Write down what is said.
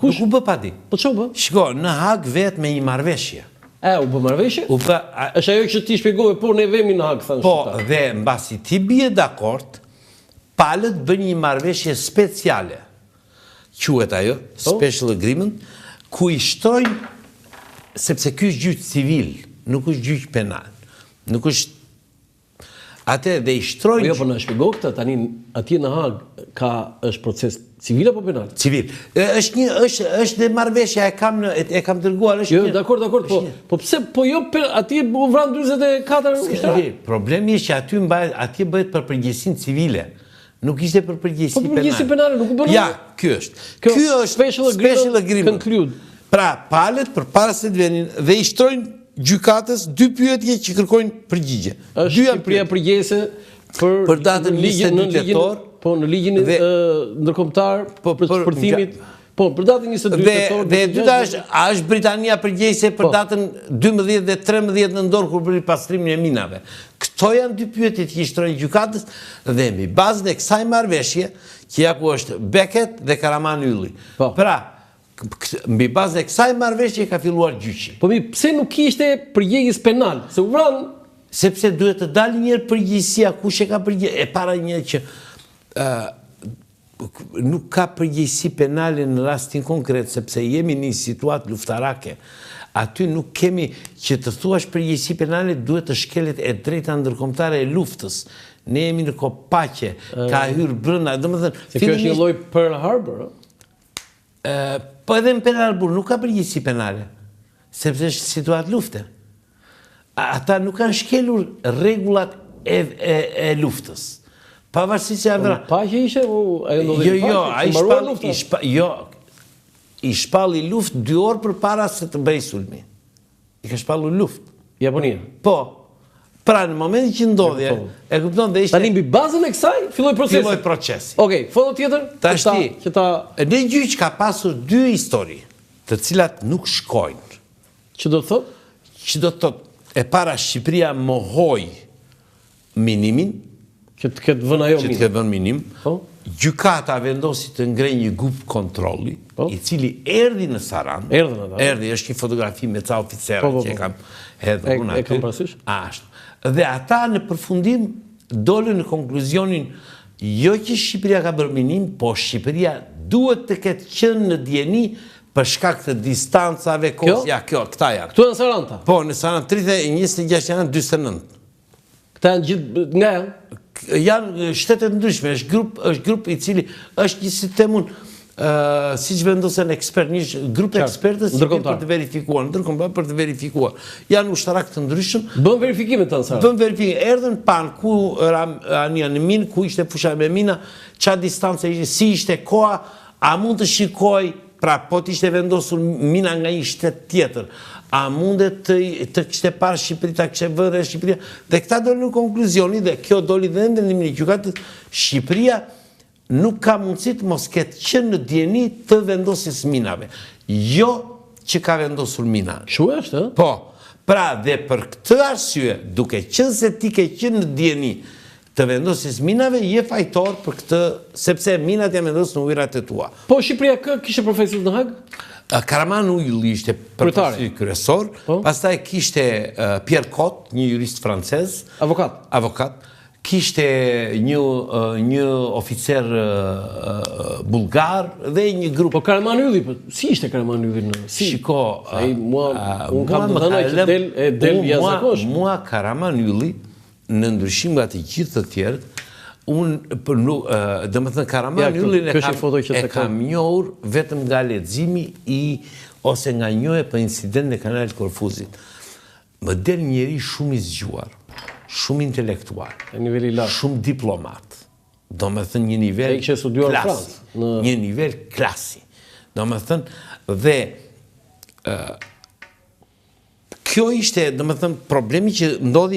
Kush? Nuk u bë padi. Po ç'u bë? Shiko, në Hag vetë me një marrëveshje. U bë marrëveshje? Është ajo që ti shpjegove, por ne vemi në Hag thanë. Po, dhe mbasi ti bie dakord, palët bën një marrëveshje speciale. Quhet ajo, special agreement, ku i shtojnë, sepse ky është gjyq civil, nuk është gjyq penal. Nuk është atë dhe i shtrojnë. Jo, po na shpjego këtë tani atje në Hag është proces civil apo penal? Civil. Është dhe marrëveshja e kam dërguar, është. Jo, dakord, po pse po jo atje u vran 44 ushtarë? Problemi është që atje bëhet për përgjegjësinë civile. Nuk ishte për përgjegjësi penale. Po përgjegjësi penale nuk u bën. Ja, ky është. Ky është special agreement. Conclude. Pra, palët përpara se të vinin dhe i shtrojnë gjykatës 2 pyetje që kërkojnë përgjigje. Është Shqipëria përgjegjëse për datën 22 tetor, po në ligjin ndërkombëtar për shpërthimit, po për datën 22 tetor. Dhe e dyta është Britania përgjegjëse për datën 12 dhe 13 nëntor kur bëri pastrimin e minave. Këto janë 2 pyetjet që i shtrojnë gjykatës dhe mbi bazën e kësaj marrëveshje, që ja ku është Beckett dhe Karaman Ylli. Pra, mbi bazën e kësaj marrëveshje ka filluar gjyqi. Po pse nuk kishte përgjegjës penal? Se u vran. Sepse duhet të dalë njërë përgjegjësia, kush e ka përgjegjësi, e para një që nuk ka përgjegjësi penale në rastin konkret, sepse jemi një situatë luftarake. Aty nuk kemi që të thuash përgjegjësi penale, duhet të shkelet e drejta ndërkombëtare e luftës. Ne jemi në kohë paqe, ka hyrë brenda, domethënë. Se kjo është një lloj Pearl Harbor, po edhe në Pearl Harbor nuk ka përgjegjësi penale, sepse është situatë lufte. Ata nuk kanë shkelur rregullat e luftës. Pavarësisht se ata paqe ishte ajo ndodhej. I shpalli luftë 2 orë përpara se të bëjë sulmi. I ka shpallur luftë. Japonia. Po. Pra në momentin që ndodhje, e kupton dhe ishte. Tani mbi bazën e kësaj filloi procesi. Filloi procesi. Okej, foto tjetër? Në gjyq ka pasur 2 histori, të cilat nuk shkojnë. Që do të thotë? Që do të thotë e para Shqipëria mohoi minimin, që të ketë vënë ajo minim. Që të ketë vënë minim. Gjykata vendosi të ngrej një grup kontrolli, i cili erdhi në Saran. Erdhi, është një fotografi me ca oficerë që e kam hedhur unë aty. E kam parasysh? Ashtu. Dhe ata në përfundim dolën në konkluzionin jo që Shqipëria ka bërë minim, po Shqipëria duhet të ketë qenë në dieni për shkak të distancave, këta janë. Këtu janë Saranta? Po, në Saranta 26 janë 49. Këta janë gjithë nga janë? Janë shtetet ndryshme, është grup i cili është një sistemun, si që vendosen ekspert, një grup ekspertës për të verifikuar, ndërkombëtar për të verifikuar. Janë ushtarak të ndryshëm. Bën verifikime të nësarë? Bën verifikime. Erdhen pan ku janë në minë, ku ishte fusha me mina, qa distancë ishte, si ishte koha, a mund të shikoj, pra po të ishte vendosur mina nga një shtet tjetër, a mundet të kishte parë Shqipëri, ta kishte vënë Shqipëria, dhe këta doli në konkluzioni, dhe kjo doli dhe ndëndimin e gjykatës, Shqipëria nuk ka mundësi të mos ketë qenë në dieni të vendosjes minave. Jo që ka vendosur mina. Shu është, Po, pra dhe për këtë arsye, duke qenë se ti ke qenë në dieni të vendosjes minave, je fajtor për këtë, sepse minat janë vendosur në ujërat e tua. Po, Shqipëria kishte profesor në Hag? Karaman Ylli ishte përfaqësues kryesor, pastaj kishte Pierre Cot, një jurist francez, avokat, kishte një oficer bulgar dhe një grup. Po Karaman Ylli, si ishte Karaman Ylli në? Shiko, unë kam të dhëna që del jashtëzakonshëm. Mua Karaman Ylli, në ndryshim nga të gjithë të tjerët, dhe më thënë Karaman Yllin e kam njohur vetëm nga leximi ose nga njohje për incident në kanalit Korfuzit. Më del njeri shumë i zgjuar, shumë intelektual, shumë diplomat. Do më thënë një nivel klasi. Një nivel klasi. Do më thënë dhe kjo ishte, do më thënë, problemi që ndodhi